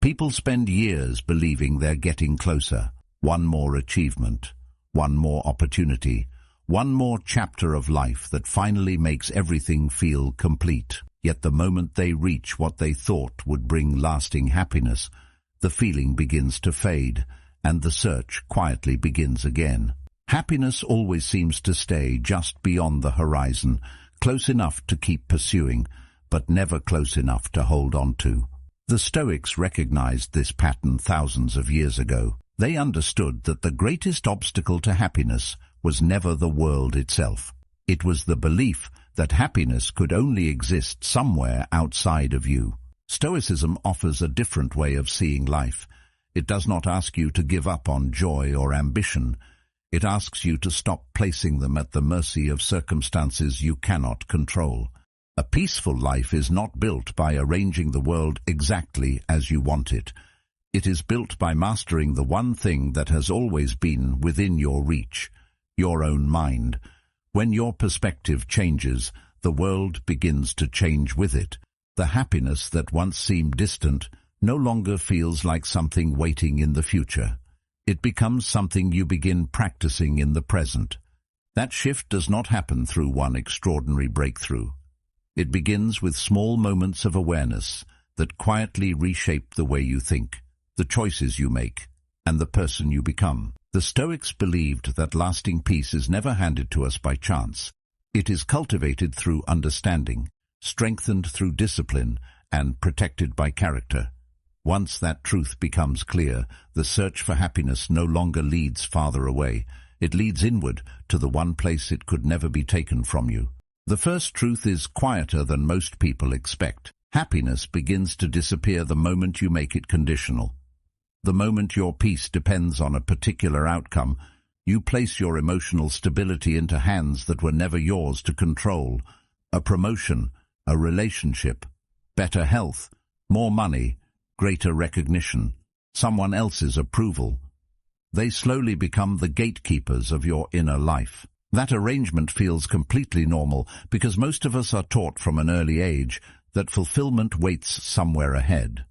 People spend years believing they're getting closer. One more achievement, one more opportunity, one more chapter of life that finally makes everything feel complete. Yet the moment they reach what they thought would bring lasting happiness, the feeling begins to fade, and the search quietly begins again. Happiness always seems to stay just beyond the horizon, close enough to keep pursuing, but never close enough to hold on to. The Stoics recognized this pattern thousands of years ago. They understood that the greatest obstacle to happiness was never the world itself. It was the belief that happiness could only exist somewhere outside of you. Stoicism offers a different way of seeing life. It does not ask you to give up on joy or ambition. It asks you to stop placing them at the mercy of circumstances you cannot control. A peaceful life is not built by arranging the world exactly as you want it. It is built by mastering the one thing that has always been within your reach, your own mind. When your perspective changes, the world begins to change with it. The happiness that once seemed distant no longer feels like something waiting in the future. It becomes something you begin practicing in the present. That shift does not happen through one extraordinary breakthrough. It begins with small moments of awareness that quietly reshape the way you think, the choices you make, and the person you become. The Stoics believed that lasting peace is never handed to us by chance. It is cultivated through understanding, strengthened through discipline, and protected by character. Once that truth becomes clear, the search for happiness no longer leads farther away. It leads inward to the one place it could never be taken from you. The first truth is quieter than most people expect. Happiness begins to disappear the moment you make it conditional. The moment your peace depends on a particular outcome, you place your emotional stability into hands that were never yours to control. A promotion, a relationship, better health, more money, greater recognition, someone else's approval. They slowly become the gatekeepers of your inner life. That arrangement feels completely normal because most of us are taught from an early age that fulfillment waits somewhere ahead.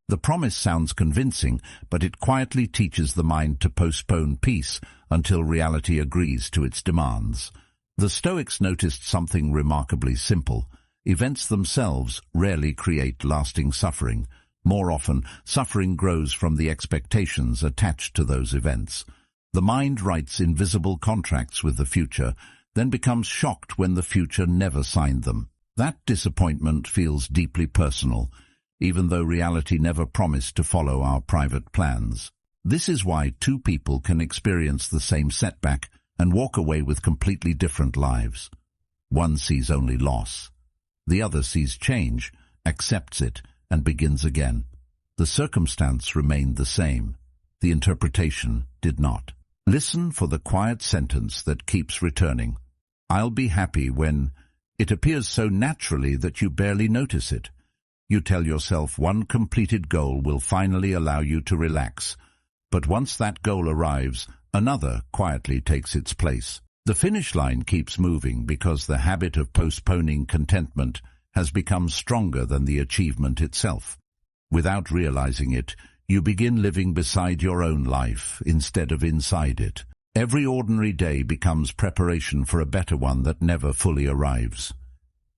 The promise sounds convincing, but it quietly teaches the mind to postpone peace until reality agrees to its demands. The Stoics noticed something remarkably simple. Events themselves rarely create lasting suffering. More often, suffering grows from the expectations attached to those events. The mind writes invisible contracts with the future, then becomes shocked when the future never signed them. That disappointment feels deeply personal, even though reality never promised to follow our private plans. This is why two people can experience the same setback and walk away with completely different lives. One sees only loss. The other sees change, accepts it, and begins again. The circumstance remained the same. The interpretation did not. Listen for the quiet sentence that keeps returning. I'll be happy when. It appears so naturally that you barely notice it. You tell yourself one completed goal will finally allow you to relax. But once that goal arrives, another quietly takes its place. The finish line keeps moving because the habit of postponing contentment has become stronger than the achievement itself. Without realizing it, you begin living beside your own life instead of inside it. Every ordinary day becomes preparation for a better one that never fully arrives.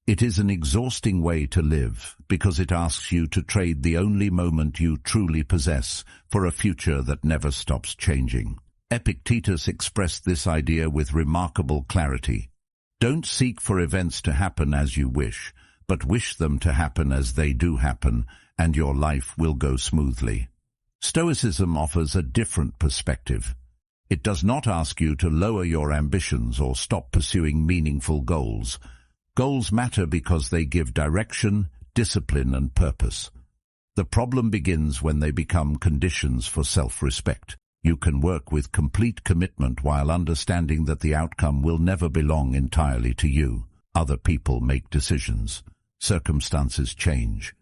It is an exhausting way to live because it asks you to trade the only moment you truly possess for a future that never stops changing. Epictetus expressed this idea with remarkable clarity. Don't seek for events to happen as you wish, but wish them to happen as they do happen, and your life will go smoothly. Stoicism offers a different perspective. It does not ask you to lower your ambitions or stop pursuing meaningful goals. Goals matter because they give direction, discipline, and purpose. The problem begins when they become conditions for self-respect. You can work with complete commitment while understanding that the outcome will never belong entirely to you. Other people make decisions. Circumstances change.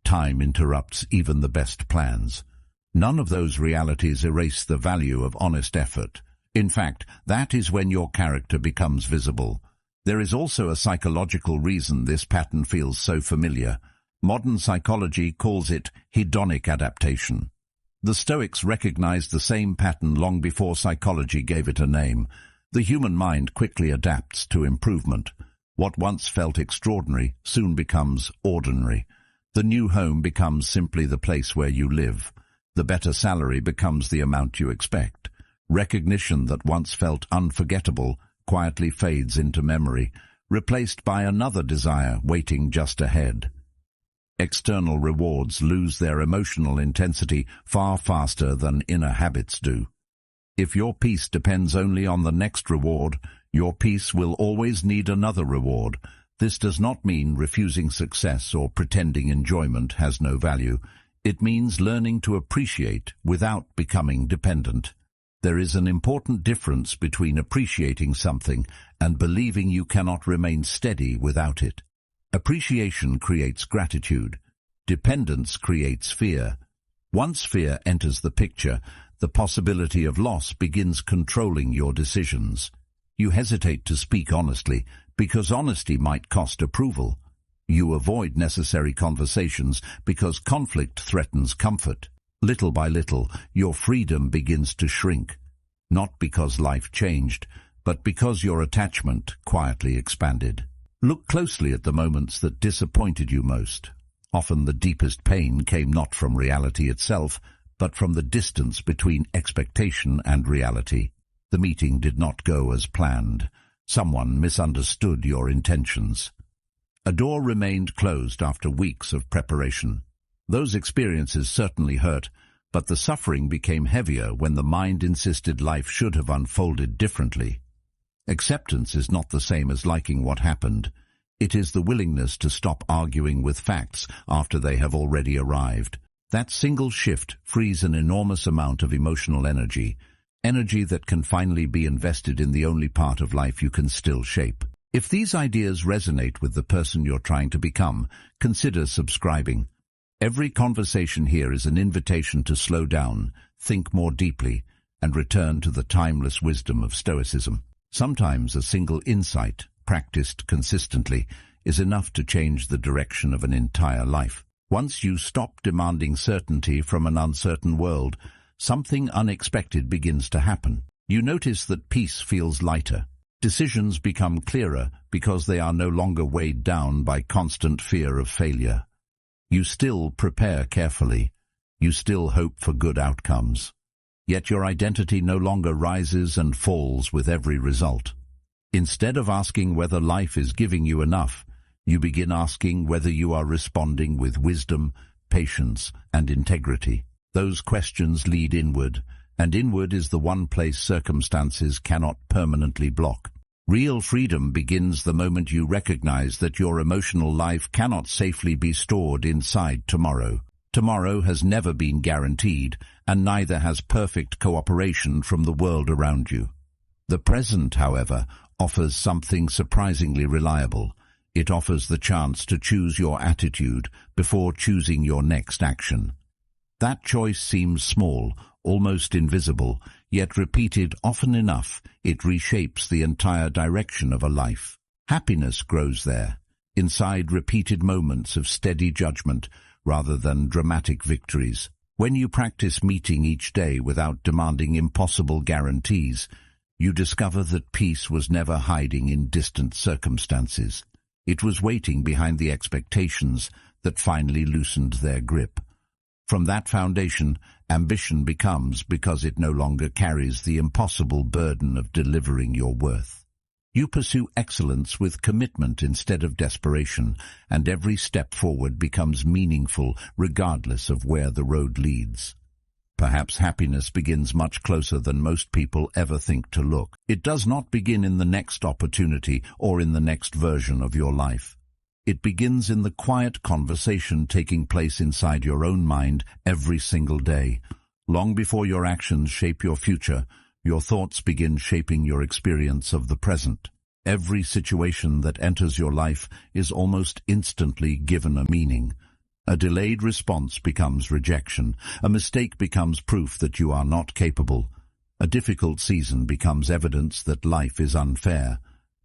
Time interrupts even the best plans. None of those realities erase the value of honest effort. In fact, that is when your character becomes visible. There is also a psychological reason this pattern feels so familiar. Modern psychology calls it hedonic adaptation. The Stoics recognized the same pattern long before psychology gave it a name. The human mind quickly adapts to improvement. What once felt extraordinary soon becomes ordinary. The new home becomes simply the place where you live. The better salary becomes the amount you expect. Recognition that once felt unforgettable quietly fades into memory, replaced by another desire waiting just ahead. External rewards lose their emotional intensity far faster than inner habits do. If your peace depends only on the next reward, your peace will always need another reward. This does not mean refusing success or pretending enjoyment has no value. It means learning to appreciate without becoming dependent. There is an important difference between appreciating something and believing you cannot remain steady without it. Appreciation creates gratitude. Dependence creates fear. Once fear enters the picture, the possibility of loss begins controlling your decisions. You hesitate to speak honestly because honesty might cost approval. You avoid necessary conversations because conflict threatens comfort. Little by little, your freedom begins to shrink, not because life changed, but because your attachment quietly expanded. Look closely at the moments that disappointed you most. Often the deepest pain came not from reality itself, but from the distance between expectation and reality. The meeting did not go as planned. Someone misunderstood your intentions. A door remained closed after weeks of preparation. Those experiences certainly hurt, but the suffering became heavier when the mind insisted life should have unfolded differently. Acceptance is not the same as liking what happened. It is the willingness to stop arguing with facts after they have already arrived. That single shift frees an enormous amount of emotional energy that can finally be invested in the only part of life you can still shape. If these ideas resonate with the person you're trying to become, consider subscribing. Every conversation here is an invitation to slow down, think more deeply, and return to the timeless wisdom of Stoicism. Sometimes a single insight, practiced consistently, is enough to change the direction of an entire life. Once you stop demanding certainty from an uncertain world, something unexpected begins to happen. You notice that peace feels lighter. Decisions become clearer because they are no longer weighed down by constant fear of failure. You still prepare carefully. You still hope for good outcomes. Yet your identity no longer rises and falls with every result. Instead of asking whether life is giving you enough, you begin asking whether you are responding with wisdom, patience, and integrity. Those questions lead inward, and inward is the one place circumstances cannot permanently block. Real freedom begins the moment you recognize that your emotional life cannot safely be stored inside tomorrow. Tomorrow has never been guaranteed, and neither has perfect cooperation from the world around you. The present, however, offers something surprisingly reliable. It offers the chance to choose your attitude before choosing your next action. That choice seems small, almost invisible, yet repeated often enough, it reshapes the entire direction of a life. Happiness grows there, inside repeated moments of steady judgment rather than dramatic victories. When you practice meeting each day without demanding impossible guarantees, you discover that peace was never hiding in distant circumstances. It was waiting behind the expectations that finally loosened their grip. From that foundation, ambition becomes because it no longer carries the impossible burden of delivering your worth. You pursue excellence with commitment instead of desperation, and every step forward becomes meaningful regardless of where the road leads. Perhaps happiness begins much closer than most people ever think to look. It does not begin in the next opportunity or in the next version of your life. It begins in the quiet conversation taking place inside your own mind every single day. Long before your actions shape your future, your thoughts begin shaping your experience of the present. Every situation that enters your life is almost instantly given a meaning. A delayed response becomes rejection. A mistake becomes proof that you are not capable. A difficult season becomes evidence that life is unfair.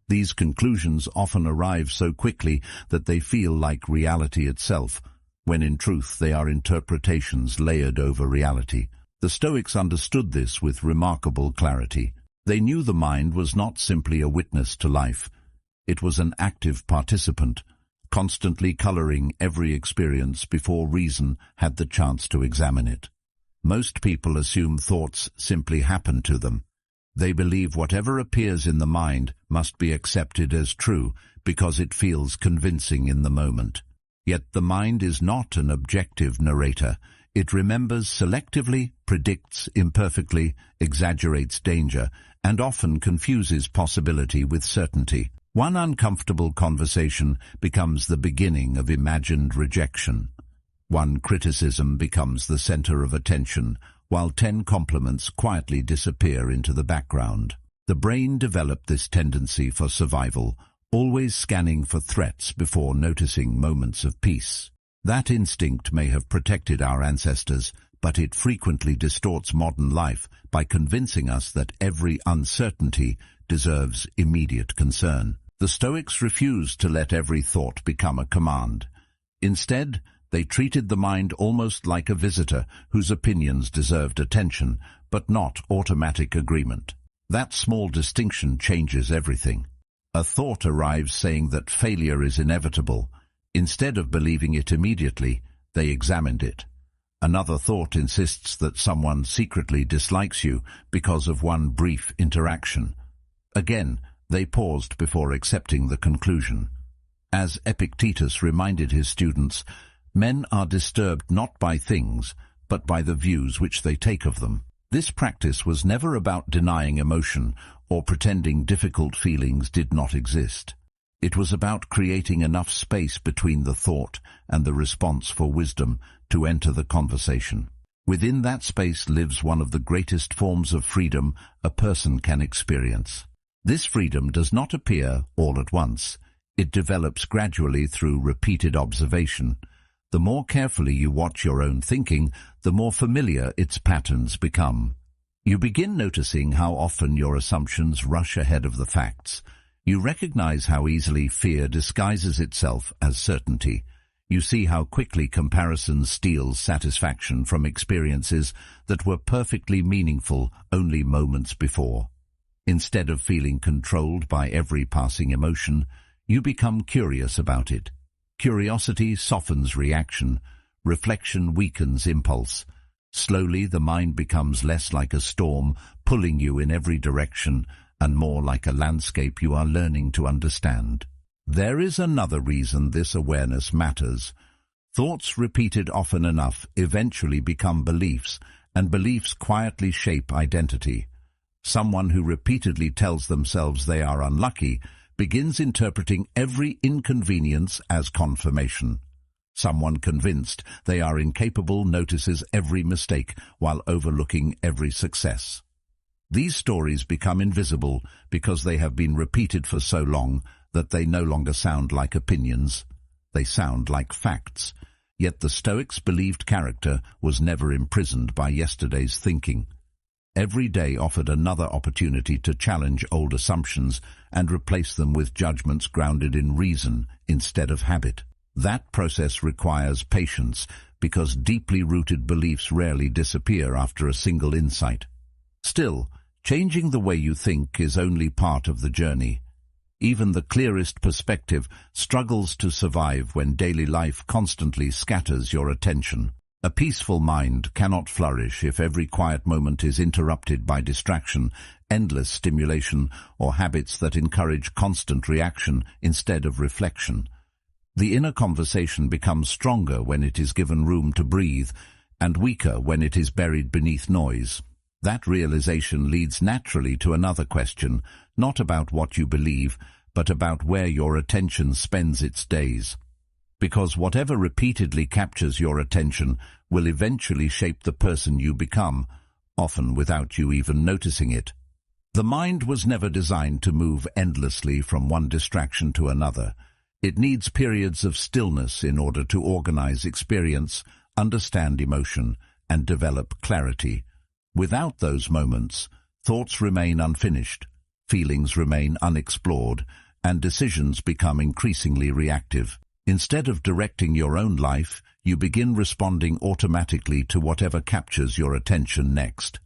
These conclusions often arrive so quickly that they feel like reality itself, when in truth they are interpretations layered over reality. The Stoics understood this with remarkable clarity. They knew the mind was not simply a witness to life. It was an active participant, constantly coloring every experience before reason had the chance to examine it. Most people assume thoughts simply happen to them. They believe whatever appears in the mind must be accepted as true because it feels convincing in the moment. Yet the mind is not an objective narrator. It remembers selectively, predicts imperfectly, exaggerates danger, and often confuses possibility with certainty. One uncomfortable conversation becomes the beginning of imagined rejection. One criticism becomes the center of attention, while 10 compliments quietly disappear into the background. The brain developed this tendency for survival, always scanning for threats before noticing moments of peace. That instinct may have protected our ancestors, but it frequently distorts modern life by convincing us that every uncertainty deserves immediate concern. The Stoics refused to let every thought become a command. Instead, they treated the mind almost like a visitor whose opinions deserved attention, but not automatic agreement. That small distinction changes everything. A thought arrives saying that failure is inevitable. Instead of believing it immediately, they examined it. Another thought insists that someone secretly dislikes you because of one brief interaction. Again, they paused before accepting the conclusion. As Epictetus reminded his students, men are disturbed not by things, but by the views which they take of them. This practice was never about denying emotion or pretending difficult feelings did not exist. It was about creating enough space between the thought and the response for wisdom to enter the conversation. Within that space lives one of the greatest forms of freedom a person can experience. This freedom does not appear all at once. It develops gradually through repeated observation. The more carefully you watch your own thinking, the more familiar its patterns become. You begin noticing how often your assumptions rush ahead of the facts. You recognize how easily fear disguises itself as certainty. You see how quickly comparison steals satisfaction from experiences that were perfectly meaningful only moments before. Instead of feeling controlled by every passing emotion, you become curious about it. Curiosity softens reaction. Reflection weakens impulse. Slowly, the mind becomes less like a storm, pulling you in every direction, and more like a landscape you are learning to understand. There is another reason this awareness matters. Thoughts repeated often enough eventually become beliefs, and beliefs quietly shape identity. Someone who repeatedly tells themselves they are unlucky begins interpreting every inconvenience as confirmation. Someone convinced they are incapable notices every mistake while overlooking every success. These stories become invisible because they have been repeated for so long that they no longer sound like opinions. They sound like facts. Yet the Stoics believed character was never imprisoned by yesterday's thinking. Every day offered another opportunity to challenge old assumptions and replace them with judgments grounded in reason instead of habit. That process requires patience because deeply rooted beliefs rarely disappear after a single insight. Still, changing the way you think is only part of the journey. Even the clearest perspective struggles to survive when daily life constantly scatters your attention. A peaceful mind cannot flourish if every quiet moment is interrupted by distraction, endless stimulation, or habits that encourage constant reaction instead of reflection. The inner conversation becomes stronger when it is given room to breathe, and weaker when it is buried beneath noise. That realization leads naturally to another question, not about what you believe, but about where your attention spends its days. Because whatever repeatedly captures your attention will eventually shape the person you become, often without you even noticing it. The mind was never designed to move endlessly from one distraction to another. It needs periods of stillness in order to organize experience, understand emotion, and develop clarity. Without those moments, thoughts remain unfinished, feelings remain unexplored, and decisions become increasingly reactive. Instead of directing your own life, you begin responding automatically to whatever captures your attention next.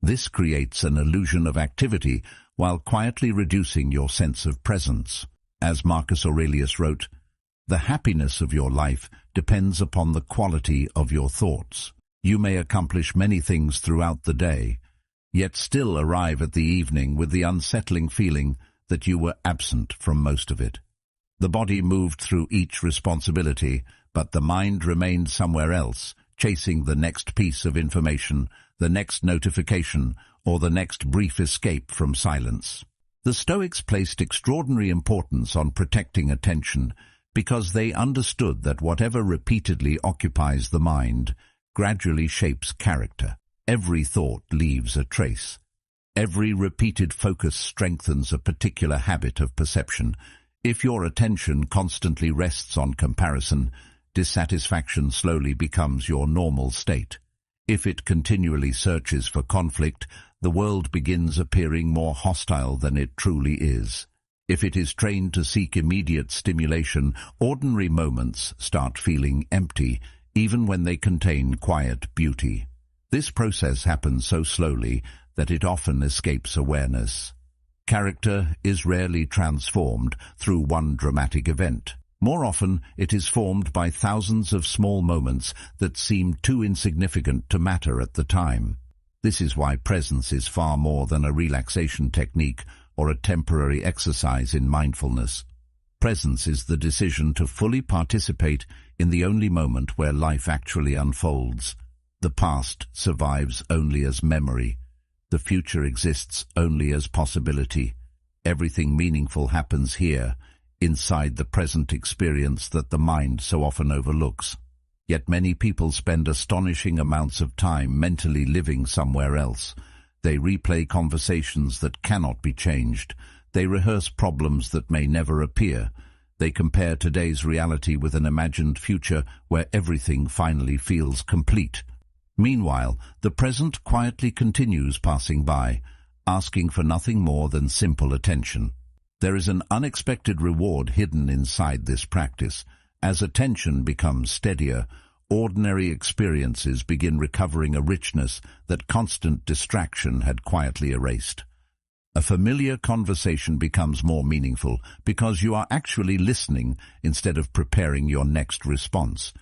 This creates an illusion of activity while quietly reducing your sense of presence. As Marcus Aurelius wrote, "The happiness of your life depends upon the quality of your thoughts." You may accomplish many things throughout the day, yet still arrive at the evening with the unsettling feeling that you were absent from most of it. The body moved through each responsibility, but the mind remained somewhere else, chasing the next piece of information, the next notification, or the next brief escape from silence. The Stoics placed extraordinary importance on protecting attention because they understood that whatever repeatedly occupies the mind gradually shapes character. Every thought leaves a trace. Every repeated focus strengthens a particular habit of perception. If your attention constantly rests on comparison, dissatisfaction slowly becomes your normal state. If it continually searches for conflict, the world begins appearing more hostile than it truly is. If it is trained to seek immediate stimulation, ordinary moments start feeling empty, even when they contain quiet beauty. This process happens so slowly that it often escapes awareness. Character is rarely transformed through one dramatic event. More often, it is formed by thousands of small moments that seem too insignificant to matter at the time. This is why presence is far more than a relaxation technique or a temporary exercise in mindfulness. Presence is the decision to fully participate in the only moment where life actually unfolds. The past survives only as memory. The future exists only as possibility. Everything meaningful happens here, inside the present experience that the mind so often overlooks. Yet many people spend astonishing amounts of time mentally living somewhere else. They replay conversations that cannot be changed. They rehearse problems that may never appear. They compare today's reality with an imagined future where everything finally feels complete. Meanwhile, the present quietly continues passing by, asking for nothing more than simple attention. There is an unexpected reward hidden inside this practice. As attention becomes steadier, ordinary experiences begin recovering a richness that constant distraction had quietly erased. A familiar conversation becomes more meaningful because you are actually listening instead of preparing your next response.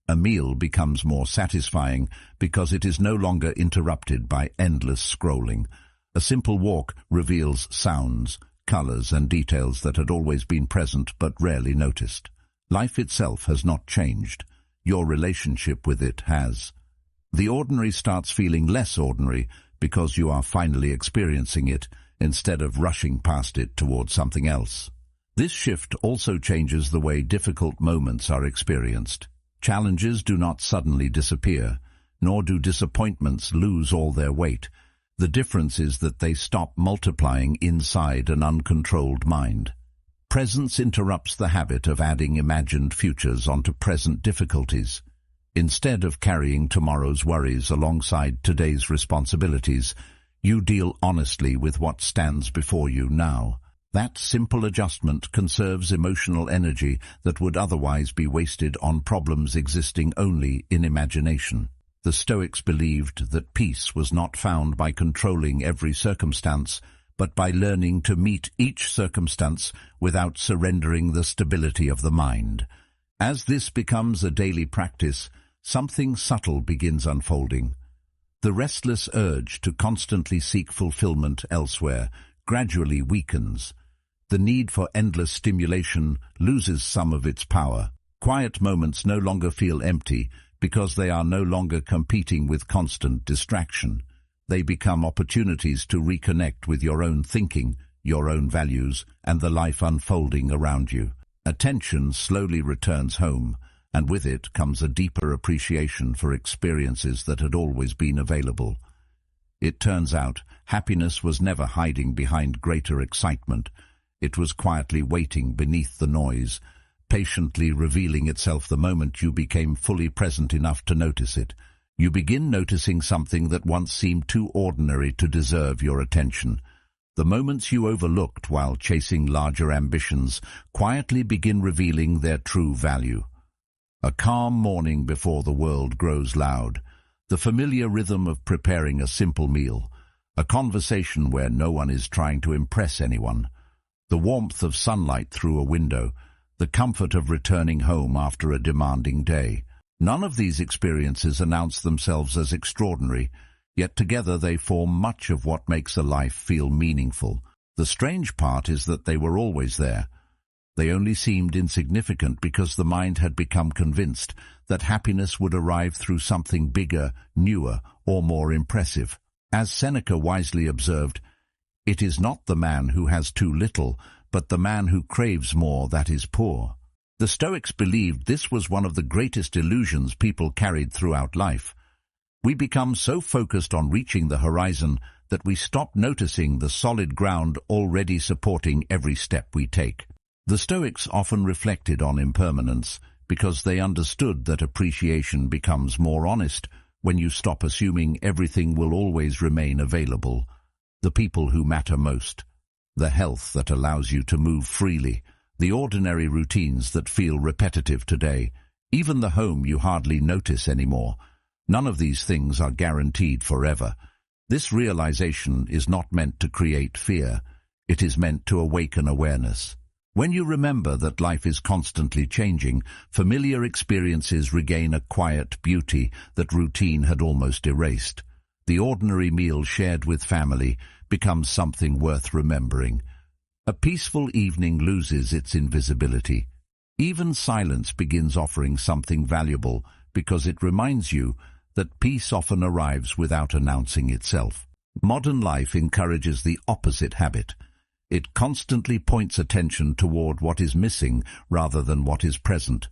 A meal becomes more satisfying because it is no longer interrupted by endless scrolling. A simple walk reveals sounds, colors, and details that had always been present but rarely noticed. Life itself has not changed. Your relationship with it has. The ordinary starts feeling less ordinary because you are finally experiencing it instead of rushing past it towards something else. This shift also changes the way difficult moments are experienced. Challenges do not suddenly disappear, nor do disappointments lose all their weight. The difference is that they stop multiplying inside an uncontrolled mind. Presence interrupts the habit of adding imagined futures onto present difficulties. Instead of carrying tomorrow's worries alongside today's responsibilities, you deal honestly with what stands before you now. That simple adjustment conserves emotional energy that would otherwise be wasted on problems existing only in imagination. The Stoics believed that peace was not found by controlling every circumstance, but by learning to meet each circumstance without surrendering the stability of the mind. As this becomes a daily practice, something subtle begins unfolding. The restless urge to constantly seek fulfillment elsewhere gradually weakens. The need for endless stimulation loses some of its power. Quiet moments no longer feel empty because they are no longer competing with constant distraction. They become opportunities to reconnect with your own thinking, your own values, and the life unfolding around you. Attention slowly returns home, and with it comes a deeper appreciation for experiences that had always been available. It turns out, happiness was never hiding behind greater excitement. It was quietly waiting beneath the noise, patiently revealing itself the moment you became fully present enough to notice it. You begin noticing something that once seemed too ordinary to deserve your attention. The moments you overlooked while chasing larger ambitions quietly begin revealing their true value. A calm morning before the world grows loud, the familiar rhythm of preparing a simple meal, a conversation where no one is trying to impress anyone, the warmth of sunlight through a window, the comfort of returning home after a demanding day. None of these experiences announce themselves as extraordinary, yet together they form much of what makes a life feel meaningful. The strange part is that they were always there. They only seemed insignificant because the mind had become convinced that happiness would arrive through something bigger, newer, or more impressive. As Seneca wisely observed, "It is not the man who has too little, but the man who craves more that is poor." The Stoics believed this was one of the greatest illusions people carried throughout life. We become so focused on reaching the horizon that we stop noticing the solid ground already supporting every step we take. The Stoics often reflected on impermanence because they understood that appreciation becomes more honest when you stop assuming everything will always remain available. The people who matter most, the health that allows you to move freely, the ordinary routines that feel repetitive today, even the home you hardly notice anymore. None of these things are guaranteed forever. This realization is not meant to create fear. It is meant to awaken awareness. When you remember that life is constantly changing, familiar experiences regain a quiet beauty that routine had almost erased. The ordinary meal shared with family becomes something worth remembering. A peaceful evening loses its invisibility. Even silence begins offering something valuable because it reminds you that peace often arrives without announcing itself. Modern life encourages the opposite habit. It constantly points attention toward what is missing rather than what is present.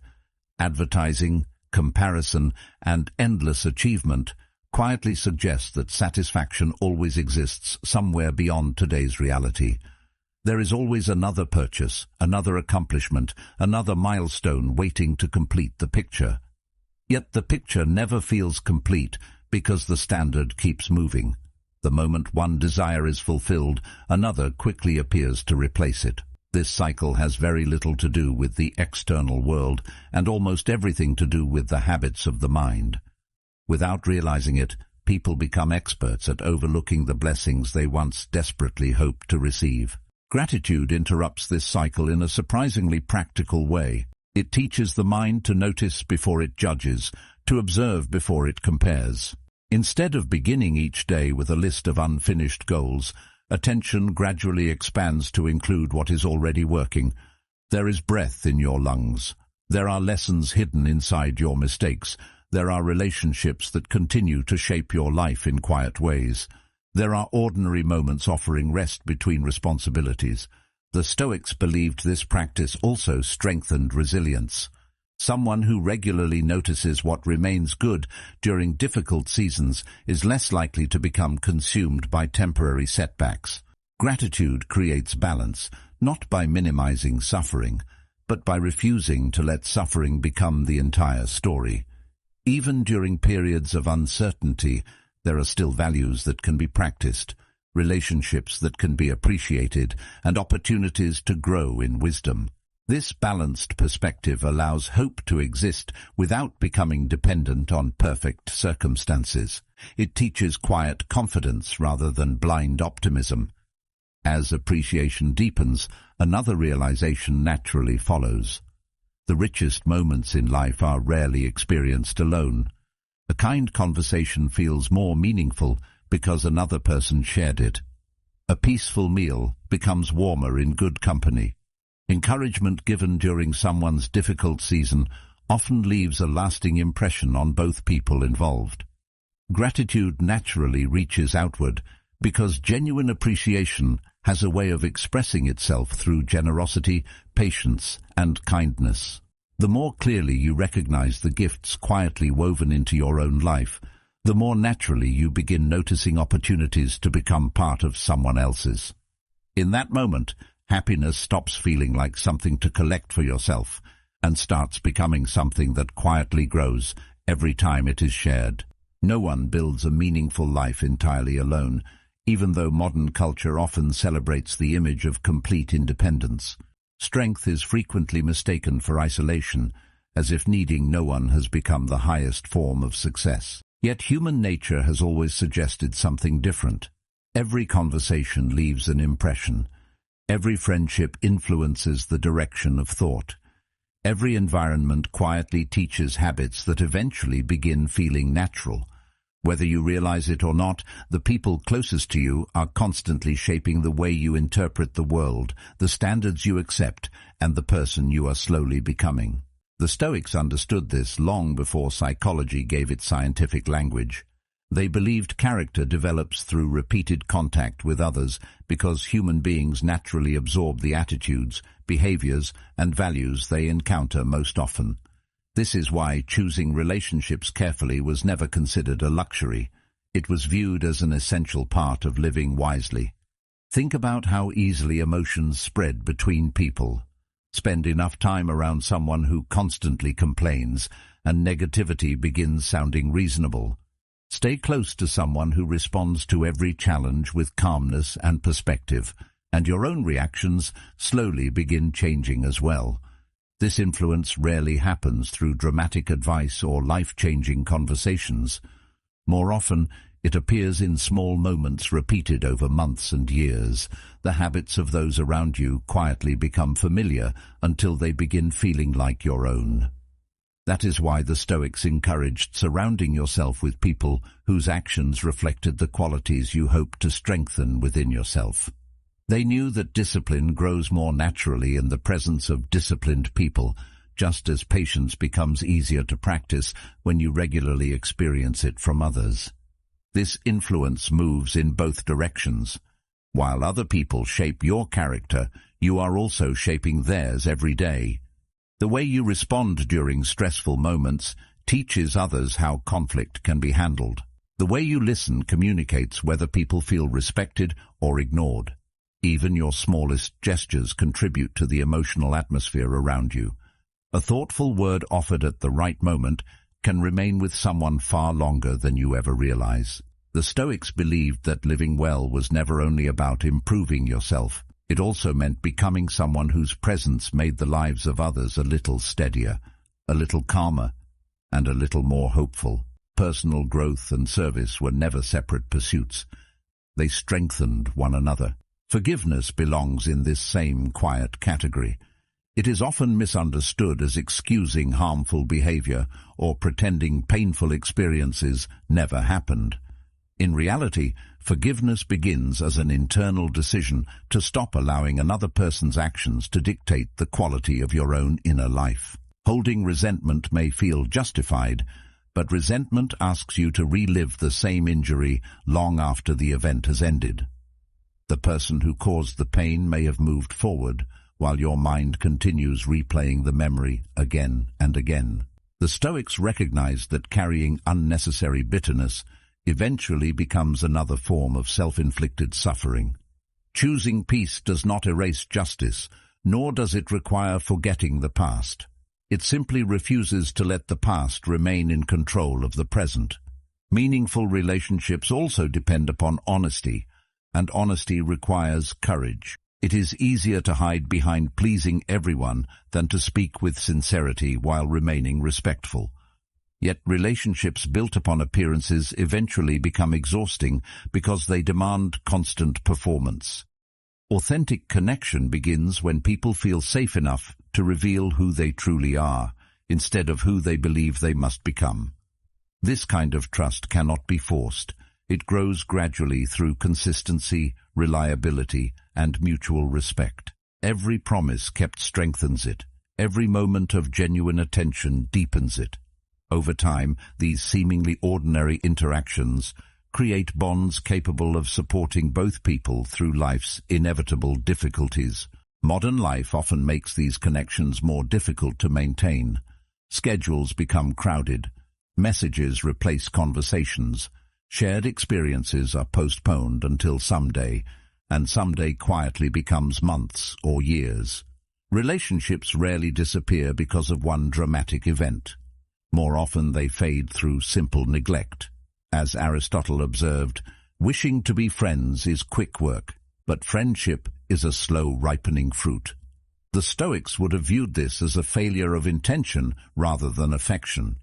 Advertising, comparison, and endless achievement quietly suggest that satisfaction always exists somewhere beyond today's reality. There is always another purchase, another accomplishment, another milestone waiting to complete the picture. Yet the picture never feels complete because the standard keeps moving. The moment one desire is fulfilled, another quickly appears to replace it. This cycle has very little to do with the external world and almost everything to do with the habits of the mind. Without realizing it, people become experts at overlooking the blessings they once desperately hoped to receive. Gratitude interrupts this cycle in a surprisingly practical way. It teaches the mind to notice before it judges, to observe before it compares. Instead of beginning each day with a list of unfinished goals, attention gradually expands to include what is already working. There is breath in your lungs. There are lessons hidden inside your mistakes. There are relationships that continue to shape your life in quiet ways. There are ordinary moments offering rest between responsibilities. The Stoics believed this practice also strengthened resilience. Someone who regularly notices what remains good during difficult seasons is less likely to become consumed by temporary setbacks. Gratitude creates balance, not by minimizing suffering, but by refusing to let suffering become the entire story. Even during periods of uncertainty, there are still values that can be practiced, relationships that can be appreciated, and opportunities to grow in wisdom. This balanced perspective allows hope to exist without becoming dependent on perfect circumstances. It teaches quiet confidence rather than blind optimism. As appreciation deepens, another realization naturally follows. The richest moments in life are rarely experienced alone. A kind conversation feels more meaningful because another person shared it. A peaceful meal becomes warmer in good company. Encouragement given during someone's difficult season often leaves a lasting impression on both people involved. Gratitude naturally reaches outward because genuine appreciation has a way of expressing itself through generosity, patience, and kindness. The more clearly you recognize the gifts quietly woven into your own life, the more naturally you begin noticing opportunities to become part of someone else's. In that moment, happiness stops feeling like something to collect for yourself and starts becoming something that quietly grows every time it is shared. No one builds a meaningful life entirely alone. Even though modern culture often celebrates the image of complete independence, strength is frequently mistaken for isolation, as if needing no one has become the highest form of success. Yet human nature has always suggested something different. Every conversation leaves an impression. Every friendship influences the direction of thought. Every environment quietly teaches habits that eventually begin feeling natural. Whether you realize it or not, the people closest to you are constantly shaping the way you interpret the world, the standards you accept, and the person you are slowly becoming. The Stoics understood this long before psychology gave it scientific language. They believed character develops through repeated contact with others because human beings naturally absorb the attitudes, behaviors, and values they encounter most often. This is why choosing relationships carefully was never considered a luxury. It was viewed as an essential part of living wisely. Think about how easily emotions spread between people. Spend enough time around someone who constantly complains, and negativity begins sounding reasonable. Stay close to someone who responds to every challenge with calmness and perspective, and your own reactions slowly begin changing as well. This influence rarely happens through dramatic advice or life-changing conversations. More often, it appears in small moments repeated over months and years. The habits of those around you quietly become familiar until they begin feeling like your own. That is why the Stoics encouraged surrounding yourself with people whose actions reflected the qualities you hope to strengthen within yourself. They knew that discipline grows more naturally in the presence of disciplined people, just as patience becomes easier to practice when you regularly experience it from others. This influence moves in both directions. While other people shape your character, you are also shaping theirs every day. The way you respond during stressful moments teaches others how conflict can be handled. The way you listen communicates whether people feel respected or ignored. Even your smallest gestures contribute to the emotional atmosphere around you. A thoughtful word offered at the right moment can remain with someone far longer than you ever realize. The Stoics believed that living well was never only about improving yourself. It also meant becoming someone whose presence made the lives of others a little steadier, a little calmer, and a little more hopeful. Personal growth and service were never separate pursuits. They strengthened one another. Forgiveness belongs in this same quiet category. It is often misunderstood as excusing harmful behavior or pretending painful experiences never happened. In reality, forgiveness begins as an internal decision to stop allowing another person's actions to dictate the quality of your own inner life. Holding resentment may feel justified, but resentment asks you to relive the same injury long after the event has ended. The person who caused the pain may have moved forward, while your mind continues replaying the memory again and again. The Stoics recognized that carrying unnecessary bitterness eventually becomes another form of self-inflicted suffering. Choosing peace does not erase justice, nor does it require forgetting the past. It simply refuses to let the past remain in control of the present. Meaningful relationships also depend upon honesty, and honesty requires courage. It is easier to hide behind pleasing everyone than to speak with sincerity while remaining respectful. Yet relationships built upon appearances eventually become exhausting because they demand constant performance. Authentic connection begins when people feel safe enough to reveal who they truly are, instead of who they believe they must become. This kind of trust cannot be forced. It grows gradually through consistency, reliability, and mutual respect. Every promise kept strengthens it. Every moment of genuine attention deepens it. Over time, these seemingly ordinary interactions create bonds capable of supporting both people through life's inevitable difficulties. Modern life often makes these connections more difficult to maintain. Schedules become crowded. Messages replace conversations. Shared experiences are postponed until someday, and someday quietly becomes months or years. Relationships rarely disappear because of one dramatic event. More often they fade through simple neglect. As Aristotle observed, Wishing to be friends is quick work, but friendship is a slow ripening fruit. The Stoics would have viewed this as a failure of intention rather than affection.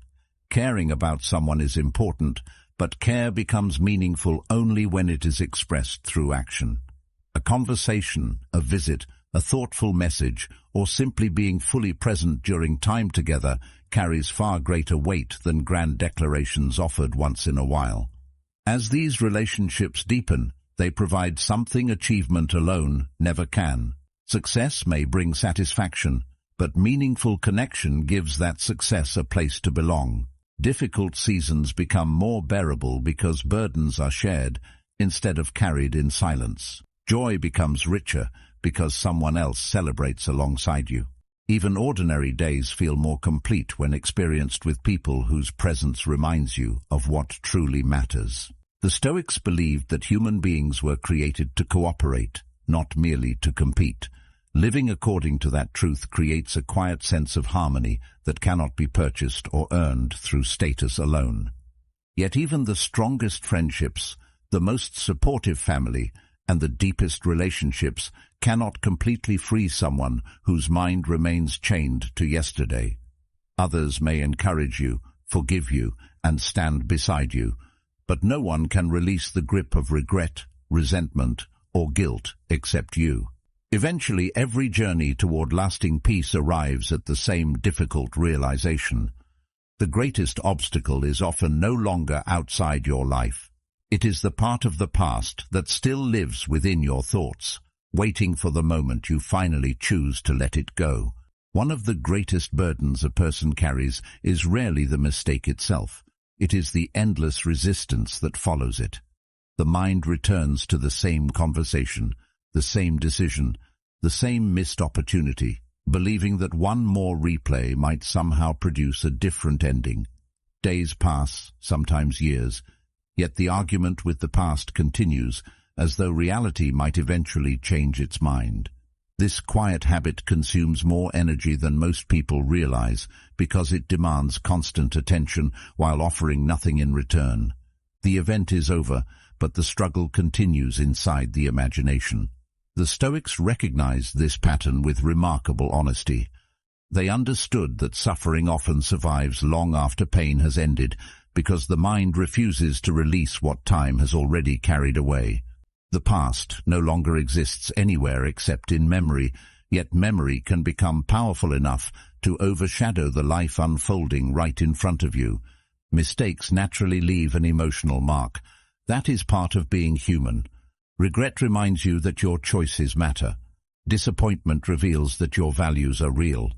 Caring about someone is important, but care becomes meaningful only when it is expressed through action. A conversation, a visit, a thoughtful message, or simply being fully present during time together carries far greater weight than grand declarations offered once in a while. As these relationships deepen, they provide something achievement alone never can. Success may bring satisfaction, but meaningful connection gives that success a place to belong. Difficult seasons become more bearable because burdens are shared instead of carried in silence. Joy becomes richer because someone else celebrates alongside you. Even ordinary days feel more complete when experienced with people whose presence reminds you of what truly matters. The Stoics believed that human beings were created to cooperate, not merely to compete. Living according to that truth creates a quiet sense of harmony that cannot be purchased or earned through status alone. Yet even the strongest friendships, the most supportive family, and the deepest relationships cannot completely free someone whose mind remains chained to yesterday. Others may encourage you, forgive you, and stand beside you, but no one can release the grip of regret, resentment, or guilt except you. Eventually, every journey toward lasting peace arrives at the same difficult realization. The greatest obstacle is often no longer outside your life. It is the part of the past that still lives within your thoughts, waiting for the moment you finally choose to let it go. One of the greatest burdens a person carries is rarely the mistake itself. It is the endless resistance that follows it. The mind returns to the same conversation, the same decision, the same missed opportunity, believing that one more replay might somehow produce a different ending. Days pass, sometimes years, yet the argument with the past continues, as though reality might eventually change its mind. This quiet habit consumes more energy than most people realize because it demands constant attention while offering nothing in return. The event is over, but the struggle continues inside the imagination. The Stoics recognized this pattern with remarkable honesty. They understood that suffering often survives long after pain has ended because the mind refuses to release what time has already carried away. The past no longer exists anywhere except in memory, yet memory can become powerful enough to overshadow the life unfolding right in front of you. Mistakes naturally leave an emotional mark. That is part of being human. Regret reminds you that your choices matter. Disappointment reveals that your values are real.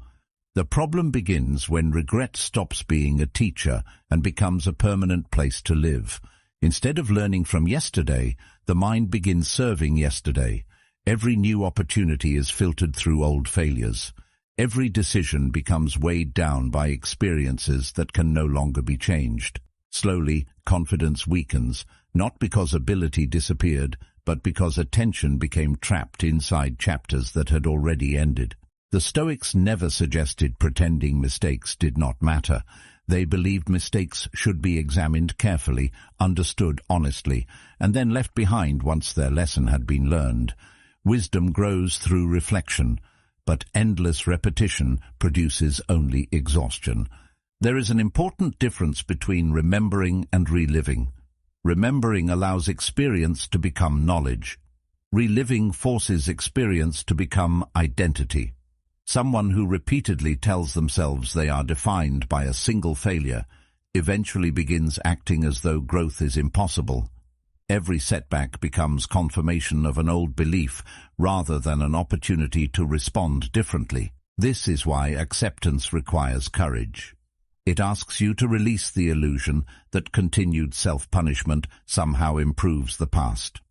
The problem begins when regret stops being a teacher and becomes a permanent place to live. Instead of learning from yesterday, the mind begins serving yesterday. Every new opportunity is filtered through old failures. Every decision becomes weighed down by experiences that can no longer be changed. Slowly, confidence weakens, not because ability disappeared, but because attention became trapped inside chapters that had already ended. The Stoics never suggested pretending mistakes did not matter. They believed mistakes should be examined carefully, understood honestly, and then left behind once their lesson had been learned. Wisdom grows through reflection, but endless repetition produces only exhaustion. There is an important difference between remembering and reliving. Remembering allows experience to become knowledge. Reliving forces experience to become identity. Someone who repeatedly tells themselves they are defined by a single failure eventually begins acting as though growth is impossible. Every setback becomes confirmation of an old belief rather than an opportunity to respond differently. This is why acceptance requires courage. It asks you to release the illusion that continued self-punishment somehow improves the past.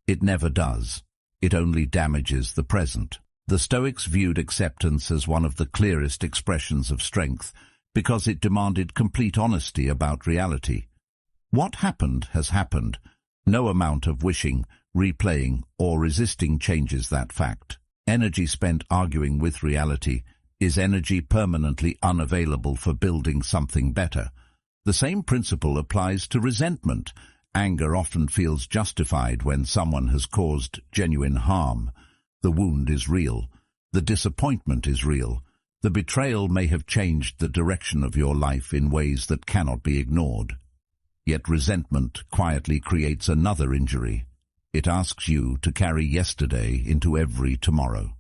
It never does. It only damages the present. The Stoics viewed acceptance as one of the clearest expressions of strength because it demanded complete honesty about reality. What happened has happened. No amount of wishing, replaying, or resisting changes that fact. Energy spent arguing with reality is energy permanently unavailable for building something better. The same principle applies to resentment. Anger often feels justified when someone has caused genuine harm. The wound is real. The disappointment is real. The betrayal may have changed the direction of your life in ways that cannot be ignored. Yet resentment quietly creates another injury. It asks you to carry yesterday into every tomorrow.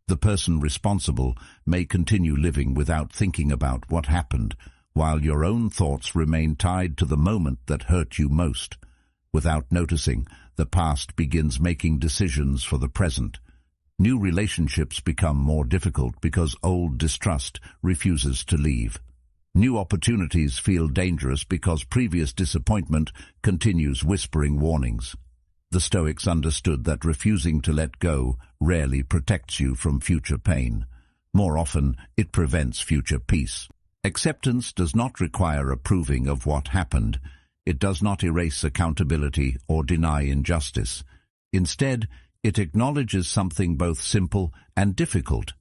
The person responsible may continue living without thinking about what happened, while your own thoughts remain tied to the moment that hurt you most. Without noticing, the past begins making decisions for the present. New relationships become more difficult because old distrust refuses to leave. New opportunities feel dangerous because previous disappointment continues whispering warnings. The Stoics understood that refusing to let go rarely protects you from future pain. More often, it prevents future peace. Acceptance does not require approving of what happened. It does not erase accountability or deny injustice. Instead, it acknowledges something both simple and difficult.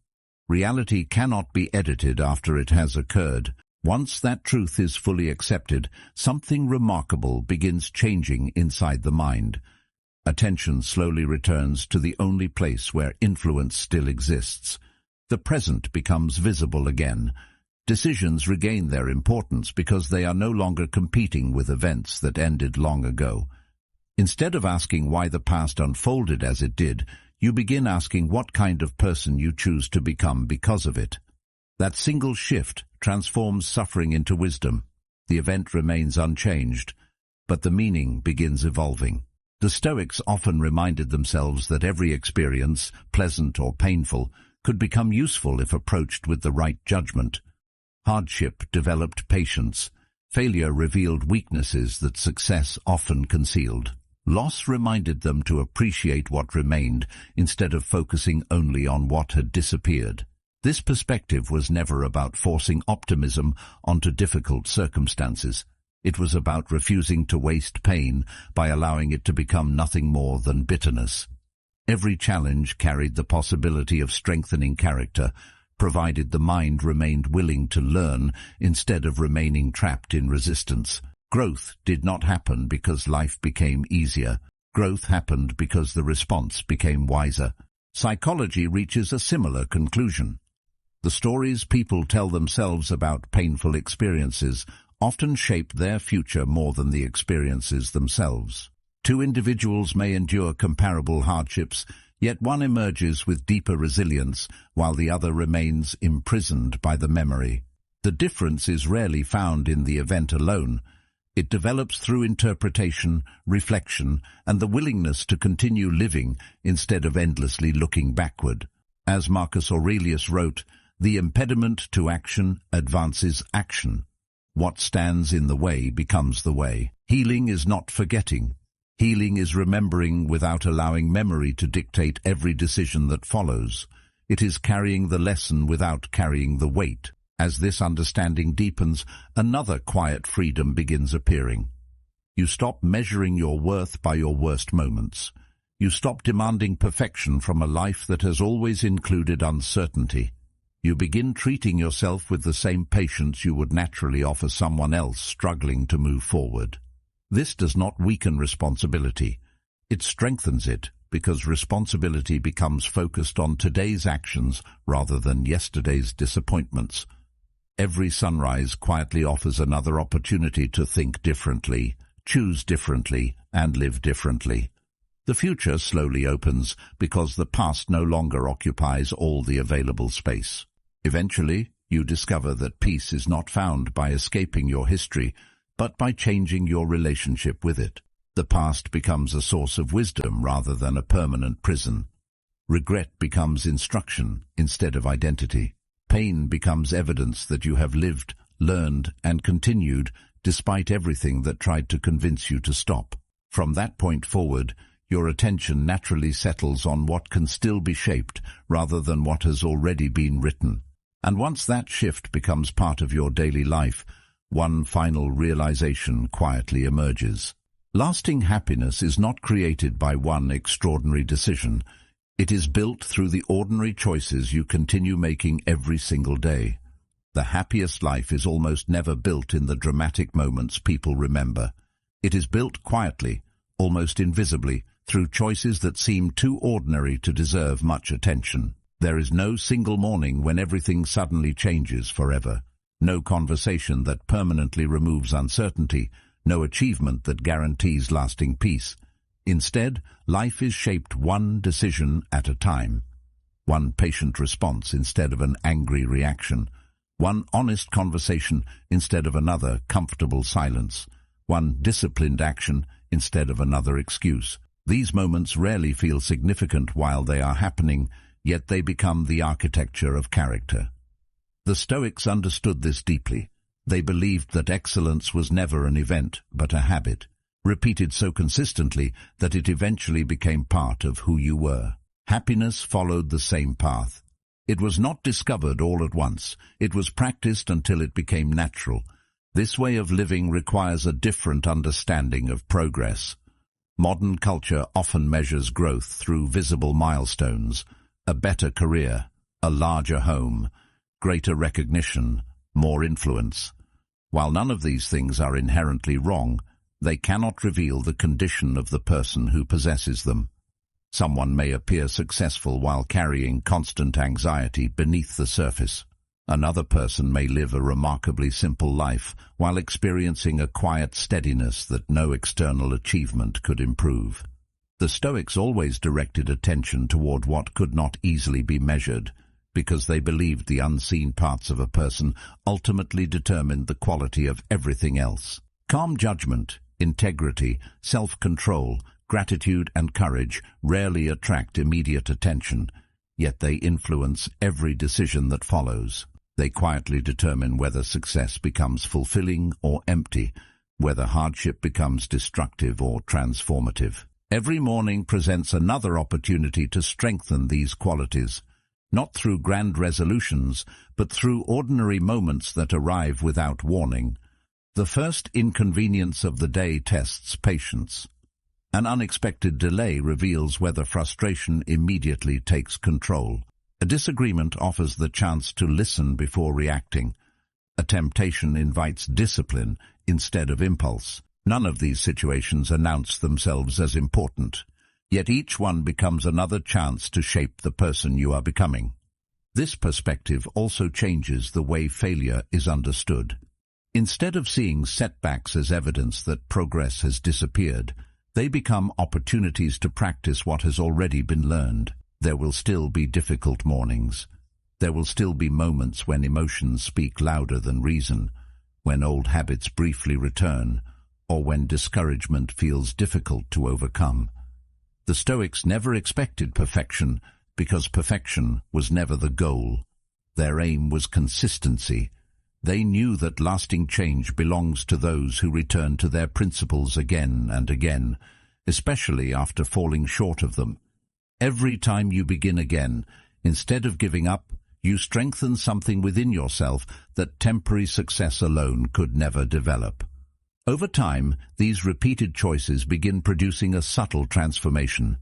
Reality cannot be edited after it has occurred. Once that truth is fully accepted, something remarkable begins changing inside the mind. Attention slowly returns to the only place where influence still exists. The present becomes visible again. Decisions regain their importance because they are no longer competing with events that ended long ago. Instead of asking why the past unfolded as it did, you begin asking what kind of person you choose to become because of it. That single shift transforms suffering into wisdom. The event remains unchanged, but the meaning begins evolving. The Stoics often reminded themselves that every experience, pleasant or painful, could become useful if approached with the right judgment. Hardship developed patience. Failure revealed weaknesses that success often concealed. Loss reminded them to appreciate what remained instead of focusing only on what had disappeared. This perspective was never about forcing optimism onto difficult circumstances. It was about refusing to waste pain by allowing it to become nothing more than bitterness. Every challenge carried the possibility of strengthening character, provided the mind remained willing to learn instead of remaining trapped in resistance. Growth did not happen because life became easier. Growth happened because the response became wiser. Psychology reaches a similar conclusion. The stories people tell themselves about painful experiences often shape their future more than the experiences themselves. Two individuals may endure comparable hardships, yet one emerges with deeper resilience, while the other remains imprisoned by the memory. The difference is rarely found in the event alone. It develops through interpretation, reflection, and the willingness to continue living instead of endlessly looking backward. As Marcus Aurelius wrote, "The impediment to action advances action. What stands in the way becomes the way." Healing is not forgetting. Healing is remembering without allowing memory to dictate every decision that follows. It is carrying the lesson without carrying the weight. As this understanding deepens, another quiet freedom begins appearing. You stop measuring your worth by your worst moments. You stop demanding perfection from a life that has always included uncertainty. You begin treating yourself with the same patience you would naturally offer someone else struggling to move forward. This does not weaken responsibility. It strengthens it, because responsibility becomes focused on today's actions rather than yesterday's disappointments. Every sunrise quietly offers another opportunity to think differently, choose differently, and live differently. The future slowly opens because the past no longer occupies all the available space. Eventually, you discover that peace is not found by escaping your history, but by changing your relationship with it. The past becomes a source of wisdom rather than a permanent prison. Regret becomes instruction instead of identity. Pain becomes evidence that you have lived, learned, and continued despite everything that tried to convince you to stop. From that point forward, your attention naturally settles on what can still be shaped rather than what has already been written. And once that shift becomes part of your daily life, one final realization quietly emerges. Lasting happiness is not created by one extraordinary decision. It is built through the ordinary choices you continue making every single day. The happiest life is almost never built in the dramatic moments people remember. It is built quietly, almost invisibly, through choices that seem too ordinary to deserve much attention. There is no single morning when everything suddenly changes forever. No conversation that permanently removes uncertainty, no achievement that guarantees lasting peace. Instead, life is shaped one decision at a time. One patient response instead of an angry reaction. One honest conversation instead of another comfortable silence. One disciplined action instead of another excuse. These moments rarely feel significant while they are happening, yet they become the architecture of character. The Stoics understood this deeply. They believed that excellence was never an event, but a habit, repeated so consistently that it eventually became part of who you were. Happiness followed the same path. It was not discovered all at once. It was practiced until it became natural. This way of living requires a different understanding of progress. Modern culture often measures growth through visible milestones, a better career, a larger home, greater recognition, more influence. While none of these things are inherently wrong, they cannot reveal the condition of the person who possesses them. Someone may appear successful while carrying constant anxiety beneath the surface. Another person may live a remarkably simple life while experiencing a quiet steadiness that no external achievement could improve. The Stoics always directed attention toward what could not easily be measured, because they believed the unseen parts of a person ultimately determined the quality of everything else. Calm judgment, integrity, self-control, gratitude and courage rarely attract immediate attention, yet they influence every decision that follows. They quietly determine whether success becomes fulfilling or empty, whether hardship becomes destructive or transformative. Every morning presents another opportunity to strengthen these qualities, not through grand resolutions, but through ordinary moments that arrive without warning. The first inconvenience of the day tests patience. An unexpected delay reveals whether frustration immediately takes control. A disagreement offers the chance to listen before reacting. A temptation invites discipline instead of impulse. None of these situations announce themselves as important, yet each one becomes another chance to shape the person you are becoming. This perspective also changes the way failure is understood. Instead of seeing setbacks as evidence that progress has disappeared, they become opportunities to practice what has already been learned. There will still be difficult mornings. There will still be moments when emotions speak louder than reason, when old habits briefly return, or when discouragement feels difficult to overcome. The Stoics never expected perfection because perfection was never the goal. Their aim was consistency. They knew that lasting change belongs to those who return to their principles again and again, especially after falling short of them. Every time you begin again, instead of giving up, you strengthen something within yourself that temporary success alone could never develop. Over time, these repeated choices begin producing a subtle transformation.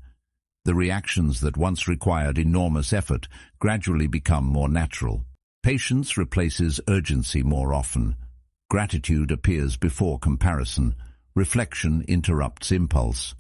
The reactions that once required enormous effort gradually become more natural. Patience replaces urgency more often. Gratitude appears before comparison. Reflection interrupts impulse.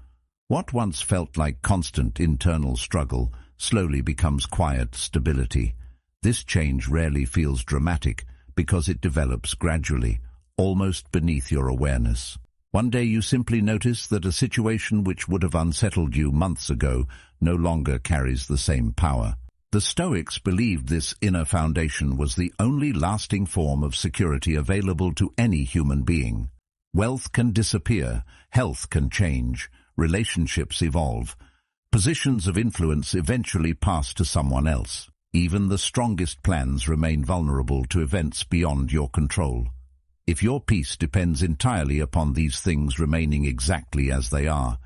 What once felt like constant internal struggle slowly becomes quiet stability. This change rarely feels dramatic because it develops gradually, almost beneath your awareness. One day you simply notice that a situation which would have unsettled you months ago no longer carries the same power. The Stoics believed this inner foundation was the only lasting form of security available to any human being. Wealth can disappear, health can change, relationships evolve. Positions of influence eventually pass to someone else. Even the strongest plans remain vulnerable to events beyond your control. If your peace depends entirely upon these things remaining exactly as they are,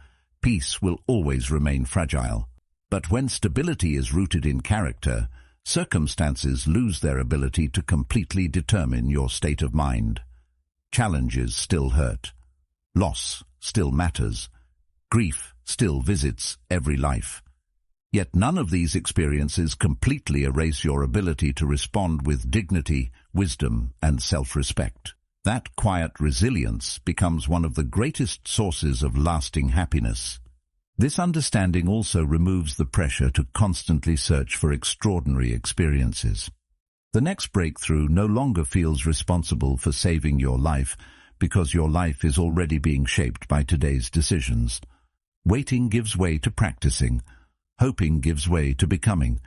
peace will always remain fragile. But when stability is rooted in character, circumstances lose their ability to completely determine your state of mind. Challenges still hurt. Loss still matters. Grief still visits every life. Yet none of these experiences completely erase your ability to respond with dignity, wisdom, and self-respect. That quiet resilience becomes one of the greatest sources of lasting happiness. This understanding also removes the pressure to constantly search for extraordinary experiences. The next breakthrough no longer feels responsible for saving your life because your life is already being shaped by today's decisions. Waiting gives way to practicing. Hoping gives way to becoming.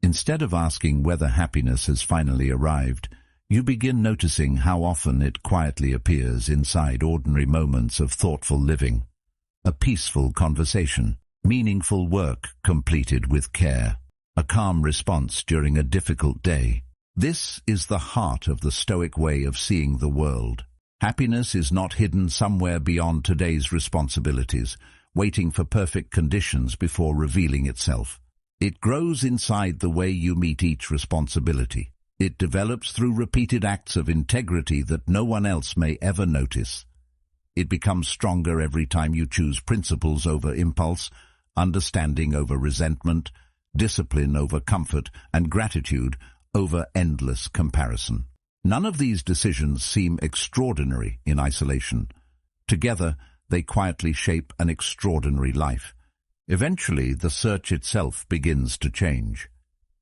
Instead of asking whether happiness has finally arrived, you begin noticing how often it quietly appears inside ordinary moments of thoughtful living. A peaceful conversation, meaningful work completed with care, a calm response during a difficult day. This is the heart of the Stoic way of seeing the world. Happiness is not hidden somewhere beyond today's responsibilities, waiting for perfect conditions before revealing itself. It grows inside the way you meet each responsibility. It develops through repeated acts of integrity that no one else may ever notice. It becomes stronger every time you choose principles over impulse, understanding over resentment, discipline over comfort, and gratitude over endless comparison. None of these decisions seem extraordinary in isolation. Together, they quietly shape an extraordinary life. Eventually, the search itself begins to change.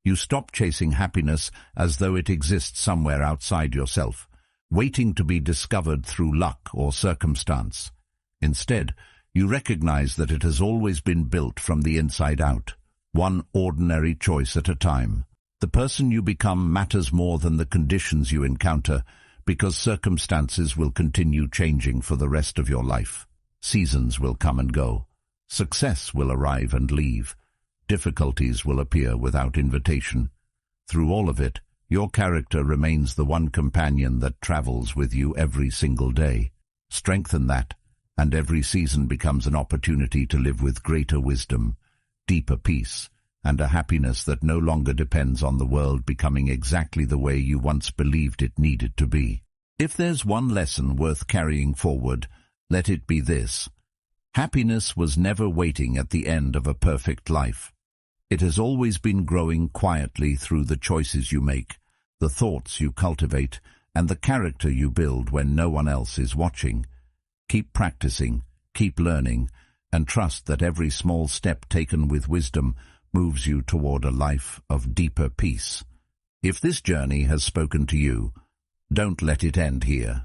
You stop chasing happiness as though it exists somewhere outside yourself, waiting to be discovered through luck or circumstance. Instead, you recognize that it has always been built from the inside out, one ordinary choice at a time. The person you become matters more than the conditions you encounter, because circumstances will continue changing for the rest of your life. Seasons will come and go. Success will arrive and leave. Difficulties will appear without invitation. Through all of it, your character remains the one companion that travels with you every single day. Strengthen that, and every season becomes an opportunity to live with greater wisdom, deeper peace, and a happiness that no longer depends on the world becoming exactly the way you once believed it needed to be. If there's one lesson worth carrying forward, let it be this. Happiness was never waiting at the end of a perfect life. It has always been growing quietly through the choices you make, the thoughts you cultivate, and the character you build when no one else is watching. Keep practicing, keep learning, and trust that every small step taken with wisdom moves you toward a life of deeper peace. If this journey has spoken to you, don't let it end here.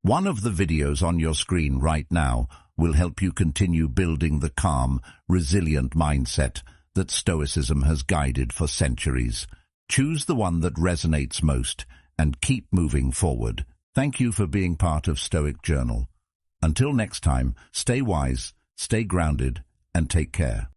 One of the videos on your screen right now will help you continue building the calm, resilient mindset that Stoicism has guided for centuries. Choose the one that resonates most and keep moving forward. Thank you for being part of Stoic Journal. Until next time, stay wise, stay grounded, and take care.